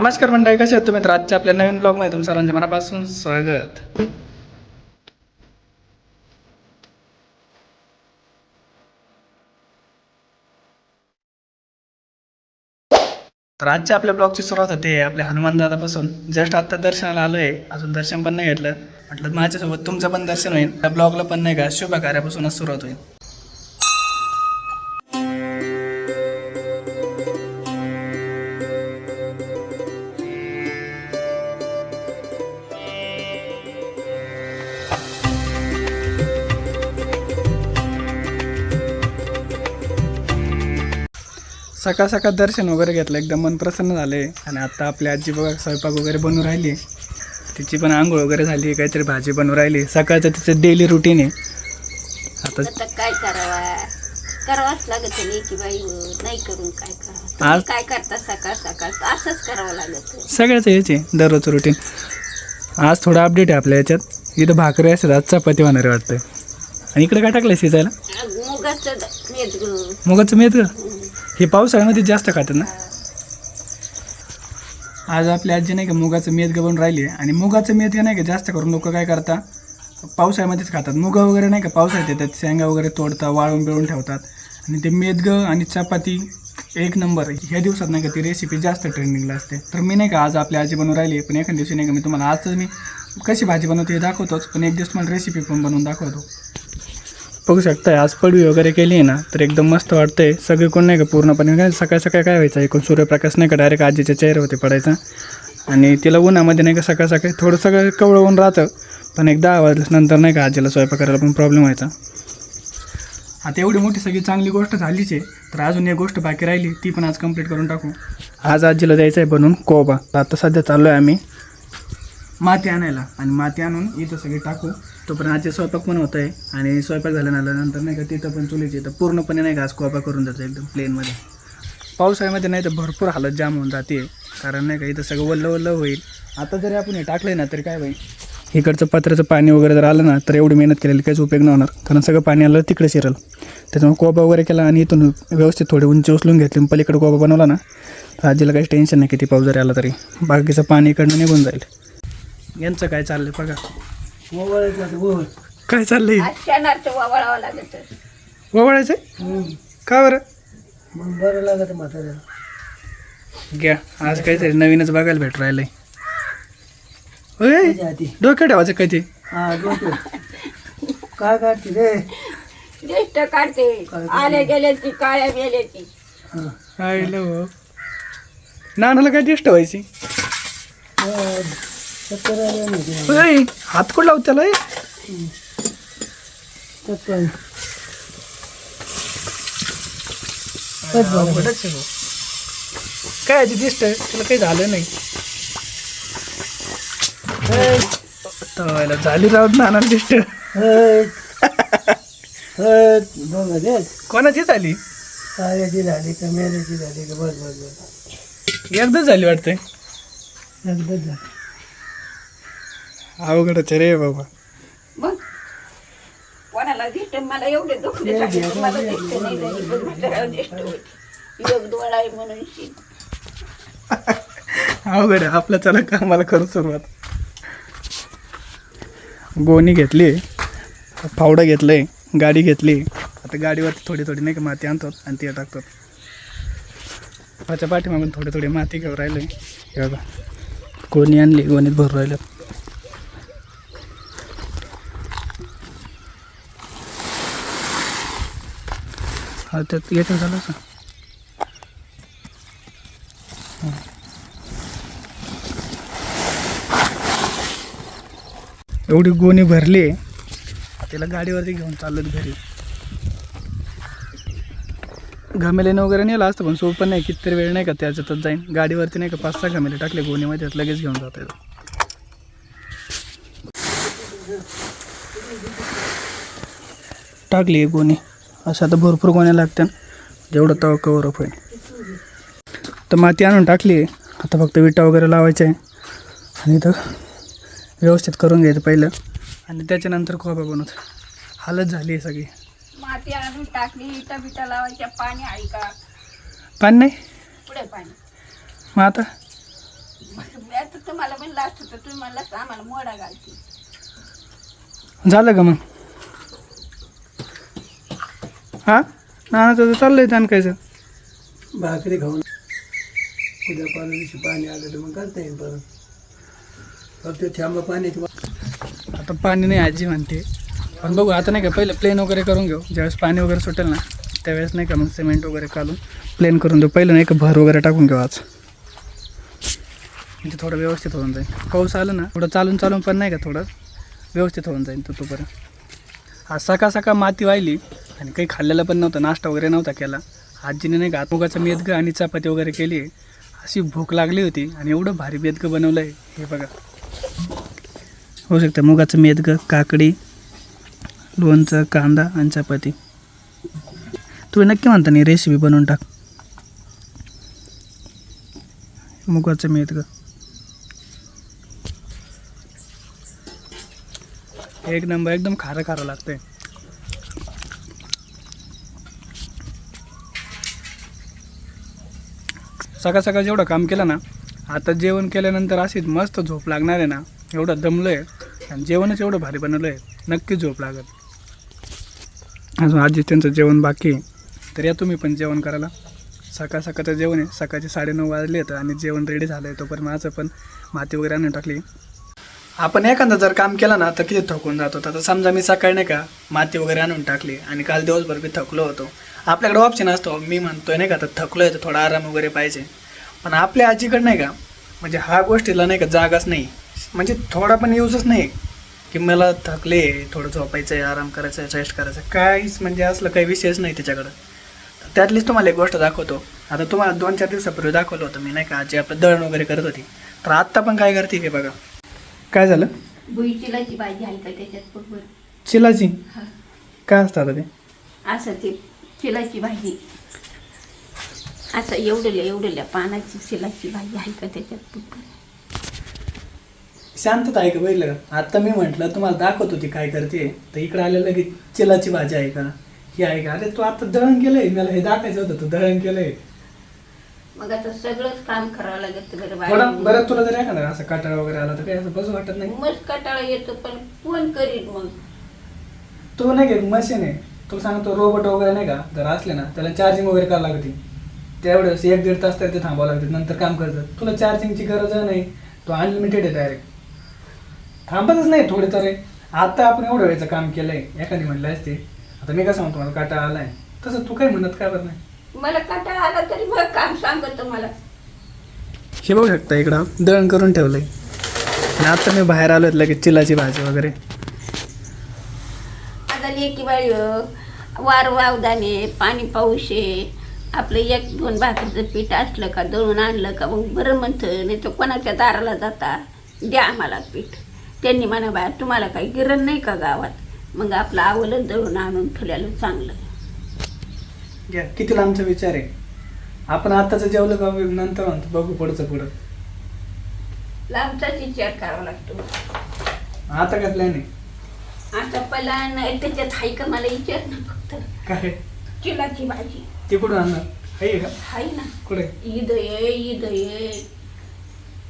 नमस्कार मंडळी, कसे आहात तुम्ही? तर आजच्या आपल्या नवीन ब्लॉगमध्ये तुमचं सर्वांचे मनापासून स्वागत. तर आजच्या आपल्या ब्लॉगची सुरुवात होते आपल्या हनुमान दादापासून. जस्ट आता दर्शनाला आलोय, अजून दर्शन पण नाही घेतलं. म्हटलं माझ्यासोबत तुमचं पण दर्शन होईल, त्या ब्लॉगला पण नाही का शुभ कार्यापासूनच सुरुवात होईल. सकाळ सकाळ दर्शन वगैरे घेतलं, एकदम मन प्रसन्न झाले. आणि आता आपली आजी बघा स्वयंपाक वगैरे बनवून राहिली. तिची पण आंघोळ वगैरे झाली, काहीतरी भाजी बनवून राहिली. सकाळचं तिचं डेली रुटीन आहे. आता काय करावाच लागत की बाई, नाही करून काय करावं. आज काय करता सकाळ सकाळ असंच करावं लागत. सगळ्याच यायचे दररोजचं रुटीन. आज थोडा अपडेट आहे आपल्या याच्यात. इथं भाकरी असतात, आज चपाती होणार आहे वाटतं. आणि इकडे काय टाकलं शिजायला? मुगाचं मेद मुगाचं मेथ का? हे पावसाळ्यामध्ये जास्त खातात ना. आज आपली आजी नाही का मुगाचं मेथ बनवून राहिली. आणि मुगाचं मेथ नाही का जास्त करून लोक काय करतात पावसाळ्यामध्येच खातात. मुगा वगैरे नाही का पावसाळ्यात येतात, शेंगा वगैरे तोडतात, वाळून बिळून ठेवतात. आणि ते मेदग आणि चपाती एक नंबर. ह्या दिवसात नाही का ती रेसिपी जास्त ट्रेंडिंगला असते. तर मी नाही का आज आपली आजी बनवून राहिली. पण एखाद्या दिवशी नाही का मी तुम्हाला आज तर मी कशी भाजी बनवते हे दाखवतोच, पण एक दिवस मला रेसिपी पण बनवून दाखवतो. बघू शकताय आज पडवी वगैरे केली आहे ना, तर एकदम मस्त वाटतंय. सगळे कोण नाही का पूर्णपणे काय सकाळ सकाळ काय व्हायचं, एकूण सूर्यप्रकाश नाही का डायरेक्ट आजीच्या चेहऱ्यावरती पडायचा. आणि तिला उन्हामध्ये नाही का सकाळ सकाळी थोडं सगळं कवळं ऊन राहतं. पण एक 10 वाजल्यानंतर नाही का आजीला स्वयंपाक करायला पण प्रॉब्लेम व्हायचा. आता एवढी मोठी सगळी चांगली गोष्ट झालीच आहे, तर अजून एक गोष्ट बाकी राहिली, ती पण आज कंप्लीट करून टाकू. आज आजीला द्यायचं आहे बनवून कोबा. आता सध्या चाललो आहे आम्ही माती आणायला. आणि माती आणून इथं सगळी टाकू. तोपर्यंत आजी स्वयंपाक पण होत आहे. आणि स्वयंपाक झाल्यानंतर नाही का तिथं पण चुलीची तर पूर्णपणे नाही का आज कोबा करून जातो एकदम प्लेनमध्ये. पावसाळ्यामध्ये नाही तर भरपूर हालत जाम होऊन जाते, कारण नाही का इथं सगळं वल्लं वल्लं होईल. आता जरी आपण हे टाकलं ना तरी काय होईल, इकडचं पत्र्याचं पाणी वगैरे जर आलं ना तर एवढी मेहनत केलेली काहीच उपयोग नाही होणार, कारण सगळं पाणी आलं तिकडे शिरल. त्याच्यामुळे कोबा वगैरे केला आणि इथून व्यवस्थित थोडी उंची उचलून घेतली, पलीकडे कोबा बनवला ना तर आजीला काहीच टेन्शन नाही. किती पाऊस जरी आला तरी बाकीचं पाणी इकडनं निघून जाईल. यांचं काय चाललंय बघा. काय चाललंय? वावळावं लागत. ववाळायचं का बरं? बरं लागत म्हाताऱ्याला. घ्या, आज काहीतरी नवीनच बघायला भेट राहिलंय. डोक्यात ठेवायचं काय ते? हा डोकं काय काढते रे? ज्येष्ठ काढते, आल्या गेल्याची काळ्या मेल्याची. आईला हो, नानाला काय टेस्ट व्हायची? हात कोण लावत त्याला? काय दिसत तुला काही झालं नाही? झाली राहत नाना दिसत. कोणाची झाली? काळ्याची झाली का मेल्याची झाली का? बस बस बस एकदाच झाली वाटतंय. एकदाच झाली. अवघडच रे बाबा. मग कोणाला दिसत मला एवढे दुखले मला दिसत नाही दिसत योग डोळा आहे म्हणून. अवघड आहे आपलं. चला कामाला करू सुरुवात. गोणी घेतली, फावडं घेतलंय, गाडी घेतली. आता गाडीवरती थोडी थोडी नाही का माती आणतो आणि ती टाकतो. त्याच्या पाठीमागून थोडी थोडी माती घेऊन राहिलोय. हे बघा गोणी आणली, गोणीत भरून राहिलं. हा त्यात येतं झालं असं. एवढी गोणी भरली, त्याला गाडीवरती घेऊन चाललो घरी. घमेल्याने वगैरे नेला असतं पण सोपं नाही. कितीतरी वेळ नाही का त्याच्यातच जाईन. गाडीवरती नाही का 5-6 घमेले टाकले गोणीमध्ये, लगेच घेऊन जात येतं. टाकली गोणी. असं आता भरपूर गोण्या लागतात, जेवढं तवा कवर अप होईल. तर माती आणून टाकली. आता फक्त विटा वगैरे लावायच्या आहे आणि इथं व्यवस्थित करून घ्यायचं पहिलं, आणि त्याच्यानंतर कोबा बनवत. हालत झाली आहे सगळी. माती आणून टाकली, इटा बिटा लावायच्या. पाणी आहे का? पाणी नाही पुढे पाणी. मग आता तुम्हाला म्हणलं असतं तर तुम्ही म्हणलं असतं आम्हाला मोडा घालते. झालं का मग? हा नानाचं चाललंय आणकायचं. भाकरी खाऊन उद्या परवा दिवशी पाणी आलं तर मग करता येईल परत. फक्त थांबा पाण्याची आता पाणी नाही आजी म्हणते, पण बघू आता नाही का पहिलं प्लेन वगैरे करून घेऊ. ज्यावेळेस पाणी वगैरे सुटेल ना त्यावेळेस नाही का मग सिमेंट वगैरे घालून प्लेन करून देऊ. पहिलं नाही का भर वगैरे टाकून घेऊ आज, म्हणजे थोडं व्यवस्थित होऊन जाईल. पाऊस आलं ना थोडं चालून पण नाही का थोडं व्यवस्थित होऊन जाईल तोपर्यंत. आज सकाळ माती वाहिली आणि काही खाल्लेलं पण नव्हतं, नाश्ता वगैरे नव्हता केला. आजीने नाही का मुगाचं मेदगं आणि चपाती वगैरे केली. अशी भूक लागली होती आणि एवढं भारी मेदगं बनवलं आहे हे बघा. होऊ शकतं मुगाचं मेदगं, काकडी, लोणचं, कांदा आणि चपाती. तुम्ही नक्की म्हणता नाही रेसिपी बनवून टाक. मुगाचं मेदगं एक नंबर, एकदम खारं लागतंय. सकाळ जेवढं काम केलं ना, आता जेवण केल्यानंतर अशीच मस्त झोप लागणार आहे ना. एवढं दमलो आहे आणि जेवणच एवढं भारी बनवलं आहे, नक्की झोप लागत. अजून आजी त्यांचं जेवण बाकी आहे, तर या तुम्ही पण जेवण करायला. सकाळचं जेवण आहे, सकाळचे 9:30 वाजले आहेत आणि जेवण रेडी झालं आहे. तोपर्यंत माझं पण माती वगैरे आणून टाकली. आपण एखादं जर काम केलं ना तर किती थकून जातो. आता समजा मी सकाळी नाही का माती वगैरे आणून टाकली आणि काल दिवसभर मी थकलो होतो. आपल्याकडे ऑप्शन असतो, मी म्हणतोय नाही का तर थकलो आहे तर थोडा आराम वगैरे पाहिजे. पण आपल्या आजीकडे नाही का म्हणजे हा गोष्टीला नाही का जागाच नाही, म्हणजे थोडा पण यूजच नाही की मला थकले थोडं झोपायचं आहे, आराम करायचं आहे, रेस्ट करायचं, काहीच म्हणजे असलं काही विषयच नाही तिच्याकडं. त्यातलीच तुम्हाला एक गोष्ट दाखवतो. आता तुम्हाला 2-4 दिवसापूर्वी दाखवलं होतं मी नाही का आजी आपलं दळण वगैरे करत होती, तर आत्ता पण काय करते हे बघा. काय झालं? भुई चिलाची भाजी आहे का त्याच्यात बरोबर? चिलाची हा काय असतं आता ते? असं ते चिलाची भाजी असं एवढल्या पानाची चिलाची भाजी आहे का त्याच्यात बरोबर? शांतता आहे का बघितलं का? आता मी म्हटलं तुम्हाला दाखवत होती काय करते, तर इकडे आलेलं की चिलाची भाजी आहे का, ही आहे का. अरे तू आता दळण केलंय, मला हे दाखवायचं होतं, तू दळण केलंय. मग आता सगळंच काम करावं लागत थोडं बरं तुला जर एखादा असं काटाळा वगैरे आला तर काही असं बसू वाटत नाही. मस्त कटाळा येतो, पण कोण करील मग? तू नाही घे मशीन आहे, तू सांगतो रोबोट वगैरे नाही का जर असले ना त्याला चार्जिंग वगैरे करावं लागते. त्यावेळेस 1-1.5 तास तर ते थांबावं लागते, नंतर काम करतात. तुला चार्जिंगची गरज नाही, तो अनलिमिटेड आहे डायरेक्ट, थांबतच नाही थोडे तरी. आता आपण एवढं वेळेचं काम केलंय, एखादी म्हणलं असते आता मी कसं म्हणतो मला काटा आलाय, तसं तू काय म्हणत काय बरं नाही. मला कटाळा आला तरी मग काम सांगतो मला. हे बघू शकता इकडं दळण करून ठेवलंय आणि आता मी बाहेर आलोय लगेच चिलाची भाजी वगैरे. आता लेकी बाई वार वावदाने पाणी पाऊस आहे, आपलं 1-2 भाकरीचं पीठ असलं का दळून आणलं का मग बरं म्हणतं. नाही तर कोणाच्या दाराला जाता द्या आम्हाला पीठ, त्यांनी म्हणा बाया तुम्हाला काही गिरण नाही का गावात, मग आपलं आवलं दळून आणून ठेवलेलं चांगलं. घ्या किती लांबचा विचार आहे. आपण आताच जेवलं का नंतर म्हणतो बघू पुढं. लांबचाच विचार करावा लागतो. आता काय प्लॅन आहे? आता प्लॅन त्याच्यात आहे का मला विचार ना फक्त. काय? चिलाची भाजी ती कुठून आणणार आहे का? आहे ना. कुठे? ईद ये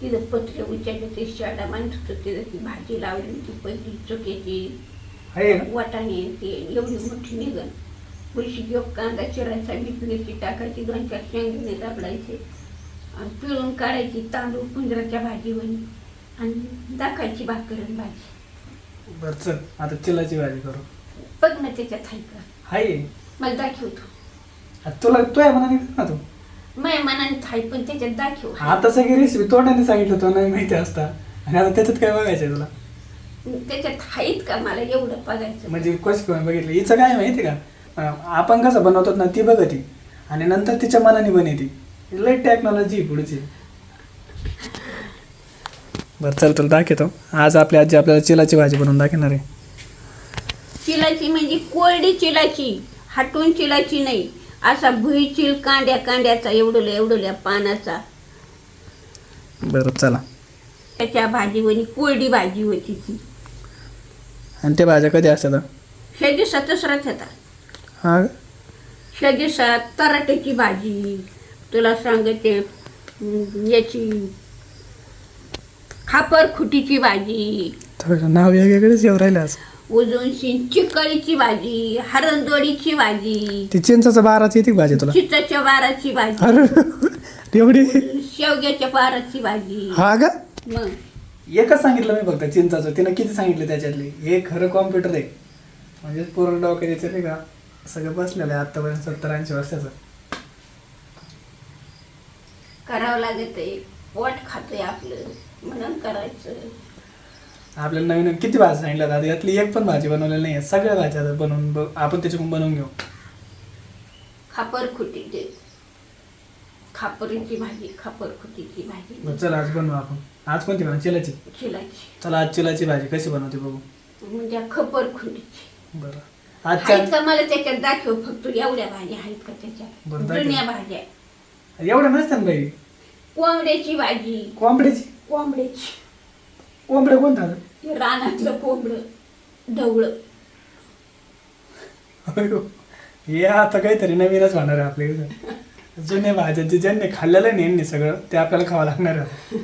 तिथं पत्रे उच्चारले ते शाळा माणसं तिथं ती भाजी लावली ती पहिली चुक्याची आहे का? वाटाणे ते एवढी मोठी निघन. पुढशी घेऊ कांदा चिरायचा, मीठ मिरची टाकायची, 2-4 शेंगदाणे दाबडायचे आणि पिळून काढायची तांदूळ पुंजराच्या भाजीवर आणि दाखायची भाकर आणि भाजी. बरं चल आता चिलाची भाजी करू. बघ ना त्याच्यात आहे का, आहे मला दाखवतो. तुला तू आहे म्हणा ना तू माझ्या मनाने थाय पण त्याच्यात दाखव. आता सगळी रेसिपी तोंडाने सांगितलं तुला नाही माहिती असता आणि आता त्याच्यात काय बघायचं तुला? त्याच्यात आहेत का मला एवढं बघायचं. म्हणजे कशी कोण बघितलं हिचं काय माहिती का, आपण कसं बनवतो ना ती बघती आणि नंतर तिच्या मनाने बनवती. लई टेक्नॉलॉजी पुढची. बरं चल तुला दाखवतो. आज आपली आजी आपल्याला चिलाची भाजी बनवून दाखवणार आहे. चिलाची म्हणजे कोरडी चिलाची, हटून चिलाची नाही, असा भुई चिल कांड्याचा एवढल्या पानाचा. बरं चला. त्याच्या भाजीवरी कोरडी भाजी होती ती. आणि त्या भाज्या कधी असतात? ह्या दिवसातच राहतात. हा ह्या दिवसात तराट्याची भाजी, तुला सांगते याची खापरखुटीची भाजी, थोडं नाव वेगवेगळेच येऊ राहिलं आज. उजूनशी चिकळीची भाजी, हरंदोडीची भाजी, ती चिंचाचं बाराची येते का भाजी तुला? चिचाच्या बाराची भाजी, अरे एवढी? शेवग्याच्या बाराची भाजी. हा का? मग एकच सांगितलं मी फक्त चिंचाचं, तिनं किती सांगितलं त्याच्यातले. हे खरं कॉम्प्युटर आहे, म्हणजे पूर्ण डोक्यात याचं नाही का सगळं बसलेलं आहे आत्तापर्यंत 70-80 वर्षाचं. करावं लागत आहे, पोट खातोय आपलं म्हणून करायचं. आपल्याला नवीन किती भाजी सांगितलं दादा, यातली एक पण भाजी बनवलेली नाही आहे. सगळ्या भाज्या आता बनवून आपण त्याच्याकडून बनवून घेऊ. खापरखुटीची, खापरीची भाजी, खापरखुटीची भाजी. बरं, चला आज बनवू आपण. आज कोणती बनव? चिलाची. चिलाची चला आज चिलाची भाजी कशी बनवते बघू. म्हणजे खापरखुटीची. बरं आजच्या आहेत का मला त्याच्यात दाखव, फक्त एवढ्या भाज्या आहेत का त्याच्यात? बरं, दाखव. जुन्या भाज्या. एवढं नसतं ना बाई. कोंबड्याची भाजी, कोंबड्याची? कोंबड्याची. कोंबड्या कोणता? हे रानातलं कोंबडं, ढवळं. हे आता काहीतरी नवीनच होणार आहे आपल्या इथं. जुन्या भाज्या जे ज्यांनी खाल्लेलं नाही यांनी सगळं ते आपल्याला खावं लागणार आहे.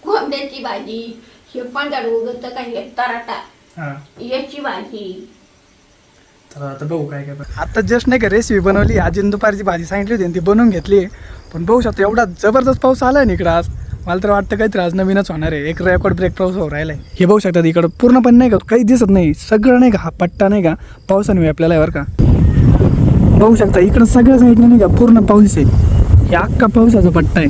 कोंबड्याची भाजी, हे पांढर उगत का हे तराटा, हा, याची भाजी. तर आता बघू काय काय. आता जस्ट नाही का रेसिपी बनवली, आजीने दुपारची भाजी सांगितली होती आणि ती बनवून घेतली. पण बघू शकतो एवढा जबरदस्त पाऊस आलाय ना इकडं आज. मला तर वाटतं काहीतरी आज नवीनच होणार आहे. एक रेकॉर्ड ब्रेक पाऊस हो राहिलाय. हे बघू शकतात इकडं पूर्णपणे नाही का काही दिसत नाही, सगळं नाही का हा पट्टा नाही का पावसाने आपल्याला बरं का. बघू शकता इकडं सगळ्या साईडने नाही का पूर्ण पाऊस आहे. हे अख्खा पावसाचा पट्टा आहे.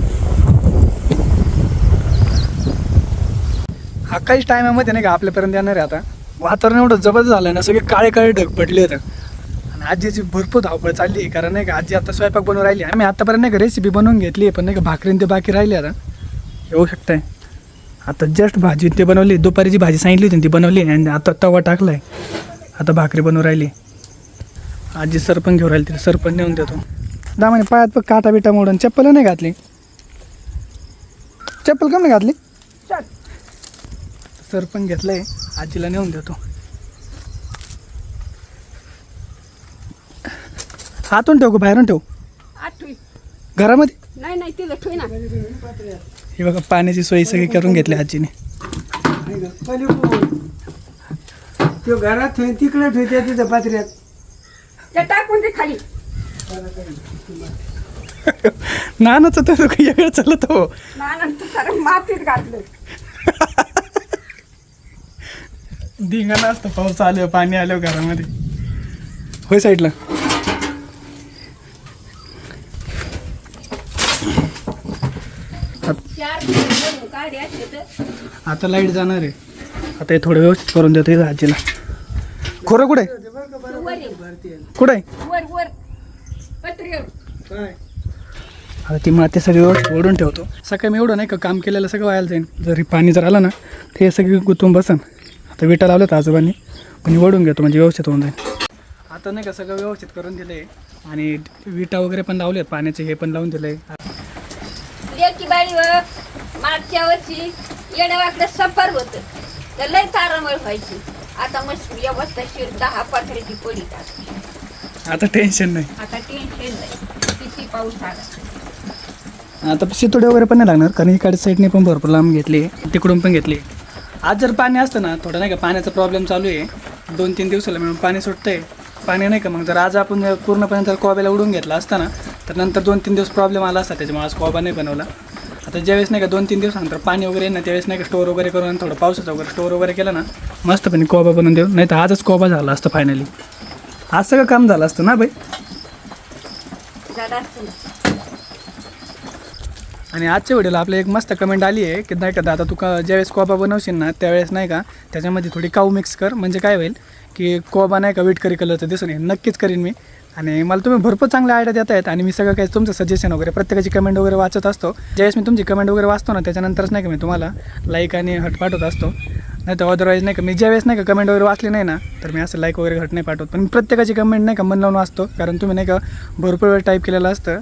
हा काहीच टायमामध्ये नाही का आपल्यापर्यंत येणार आहे. आता वातावरण एवढं जबरदस्त झालं ना, सगळे काळे काळे ढग पडले आहेत. आणि आजीची भरपूर धावपळ चालली आहे, कारण नाही का आजी आता स्वयंपाक बनवून राहिली. आम्ही आतापर्यंत नाही का रेसिपी बनवून घेतली आहे, पण नाही का भाकरीन ते बाकी राहिली. आता येऊ शकताय आता जस्ट भाजी ते बनवली, दुपारीची भाजी सांगितली होती ती बनवली आणि आता तवा टाकलाय. आता भाकरी बनवून राहिली. आजी सरपण घेऊन राहिली, तिला सरपण नेऊन देतो. दामाने पायात पण काटा बिटा मोडून चप्पल नाही घातली. चप्पल कम नाही घातली? सरपण घेतलंय, आजीला नेऊन देतो. आतून ठेव का बाहेरून ठेव? आठवी घरामध्ये नाही नाही तिला ठेव ना. हे बघा पाण्याची सोय सगळी करून घेतली आजीने. तो घरात ठेव, तिकडे ठेवते तिथं पात्र्यात. त्या टाकून ते खाली. नानाचं तर काही वेगळं चालत हो. नानंतर सारं मातीत घातलं. धिंगाणा असतं पाऊस आलं पाणी आलं घरामध्ये. होय साईडला. आता लाईट जाणार आहे. आता हे थोडं व्यवस्थित करून देतो इथं आजीला. खोरं कुठे कुठे? वर वर पत्र्यावर. काय आता ती माती सगळी व्यवस्थित ओढून ठेवतो. सकाळी मी एवढं नाही का काम केलेलं सगळं व्हायला जाईल. जरी पाणी जर आलं ना ते सगळी गुंतून बसन. आता विटा लावल्यात आजोबांनी, पण ओढून घेतो म्हणजे व्यवस्थित होऊन जाईल. आता नाही का सगळं व्यवस्थित करून दिलं आहे आणि विटा वगैरे पण लावले आहेत, पाण्याचे हे पण लावून दिलं आहे. लेकी बाळीवर मागच्या वर्षी येण्यावाकडे सफर होतं तर लय तारामळ व्हायची. आता मस्त व्यवस्थित 10 पत्र्याची पडी टाकली. आता टेन्शन नाही. आता टेन्शन नाही, किती पाऊस आला. आता शितोडे वगैरे पण नाही लागणार, कारण इकडच्या साईडने पण भरपूर लांब घेतली, तिकडून पण घेतली. आज जर पाणी असतं ना, थोडं नाही का पाण्याचा प्रॉब्लेम चालू आहे. 2-3 दिवसाला मिळून पाणी सुटतंय. पाणी नाही का मग जर आज आपण पूर्णपणे जर कोब्याला उडून घेतला असता ना, तर नंतर 2-3 दिवस प्रॉब्लेम आला असता. त्याच्यामुळे आज कोबा नाही बनवला. आता ज्यावेळेस नाही का 2-3 दिवसानंतर पाणी वगैरे ना, त्यावेळेस नाही का स्टोअर वगैरे करून थोडं पावसाचं वगैरे स्टोअर वगैरे केलं ना, मस्तपणे कोबा बनवून देऊ. नाही तर आजच कोबा झाला असतं फायनली. आज सगळं काम झालं असतं ना बाई. झालं असतं ना. आणि आजच्या व्हिडिओला आपल्या एक मस्त कमेंट आली आहे की नाही का दादा तू ज्यावेळेस कोबा बनवशील ना त्यावेळेस नाही का त्याच्यामध्ये थोडी काऊ मिक्स कर, म्हणजे काय होईल की कोबा नाही का विटकरी कलरचं दिसून येईल. नक्कीच करीन मी. आणि मला तुम्ही भरपूर चांगले आयडिया देत आहेत आणि मी सगळं काही तुमचं सजेशन वगैरे प्रत्येकाची कमेंट वगैरे वाचत असतो. ज्यावेळेस मी तुमची कमेंट वगैरे वाचतो ना त्याच्यानंतरच नाही का मी तुम्हाला लाईक आणि हट पाठवत असतो. नाही तर अदरवाईज नाही का मी ज्यावेळेस नाही का कमेंट वगैरे वाचली नाही ना तर मी असं लाईक वगैरे हट नाही पाठवत. पण मी प्रत्येकाची कमेंट नाही का मन लावून वाचतो, कारण तुम्ही नाही का भरपूर वेळ टाईप केलेलं असतं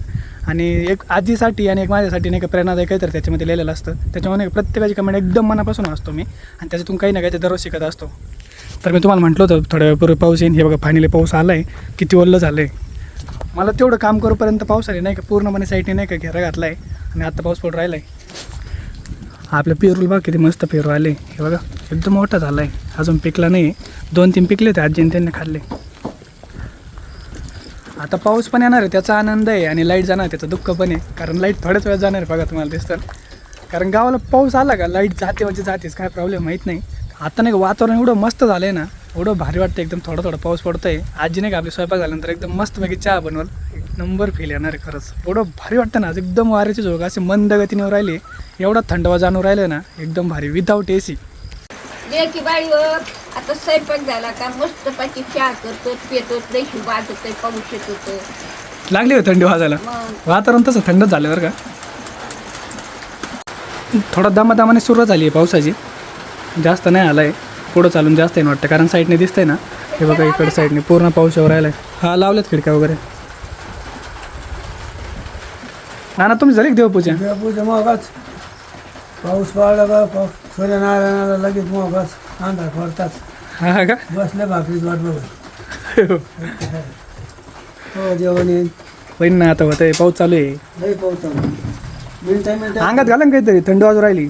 आणि एक आजीसाठी आणि एक माझ्यासाठी नाही का प्रेरणादायक काही तर त्याच्यामध्ये लिहिलेलं असतं. त्याच्यामुळे नाही प्रत्येकाची कमेंट एकदम मनापासून वाचतो मी आणि त्याच्यातून काही ना काही ते दररोज शिकत असतो. तर मी तुम्हाला म्हटलं होतं थोड्या वेळपूर्वी पाऊस येईन. हे बघा फायनली पाऊस आला आहे, किती ओल्लं झालं आहे. मला तेवढं काम करूपर्यंत पाऊस आले नाही का पूर्णपणे साईडने नाही का घेरा घातला आहे आणि आता पाऊस पडून राहिला आहे. आपल्या पेरूला बघा किती मस्त पेरू आले, हे बघा एकदम मोठा झाला आहे, अजून पिकला नाही. 2-3 पिकले होते आजीने, त्यांनी खाल्ले. आता पाऊस पण येणार आहे त्याचा आनंद आहे, आणि लाईट जाणार त्याचं दुःख पण आहे, कारण लाईट थोड्याच वेळात जाणार आहे बघा तुम्हाला दिसतं. कारण गावाला पाऊस आला का लाईट जाते म्हणजे जातेच, काय प्रॉब्लेम माहीत नाही. आता नाही का वातावरण एवढं मस्त झालं आहे ना, एवढं भारी वाटतं, एकदम थोडा थोडा पाऊस पडतो आहे. आजी नाही का आपली स्वयंपाक झाल्यानंतर एकदम मस्तपैकी चहा बनवल, एक नंबर फील येणार आहे खरंच. एवढं भारी वाटतं ना, आज एकदम वाऱ्याची झोक असे मंद गतीने राहिले, एवढा थंडवा जाणून राहिलं ना, एकदम भारी विदाऊट AC. की बाळीवर आता स्वयंपाक झाला का मस्तपैकी चहा करतो, पितो, देशी वाजत पाऊस येत होतं. लागली होती थंडी वाजायला, मग वातावरण तसं थंडच झालं बरं का. थोडा दमादमाने सुरुवात झाली आहे पावसाची, जास्त नाही आला आहे, पुढं चालून जास्त आहे वाटतं, कारण साईडने दिसतंय ना, हे बघा इकडं साईडने पूर्ण पाऊस येऊ राहिला आहे. हा लावल्यात खिडक्या वगैरे. ना तुमची झाली का देवपूजा? देवपूजा मोगाच पाऊस पडला का सूर्यनारायणाला लगेच मोगाच अंधार पडताच. हा का? बसल्या भाकरीच वाट बघत. हो जेवण येईल. होईन ना, आता होतं पाऊस चालू आहे. लई पाऊस चालू. मिनिटा अंगात घाला ना काहीतरी, थंडी वाजू राहिली.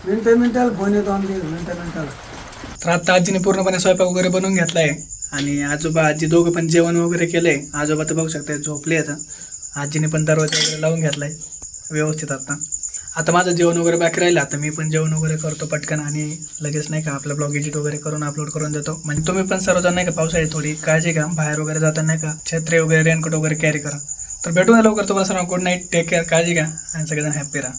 मिनिटाला फोन येतो आमच्या मिनिटाला. तर आता आजीने पूर्णपणे स्वयंपाक वगैरे बनवून घेतला आहे, आणि आजोबा आजी दोघं पण जेवण वगैरे केलं आहे. आजोबा तर बघू शकता झोपले आता. आजीने पण दरवाजा वगैरे लावून घेतला आहे व्यवस्थित. आता माझं जेवण वगैरे बाकी राहिलं, आता मी पण जेवण वगैरे करतो पटकन, आणि लगेच नाही का आपला ब्लॉग एडिट वगैरे करून अपलोड करून देतो. म्हणजे तुम्ही पण सर्वजण नाही का पावसाळ्यात थोडी काळजी घ्या, बाहेर वगैरे जाताना नाही का छत्री वगैरे रेनकोट वगैरे कॅरी करा. तर भेटून लवकर तुम्हाला सर्व गुड नाईट, टेक केअर, काळजी घ्या, आणि सगळेजण हॅप्पी राहा.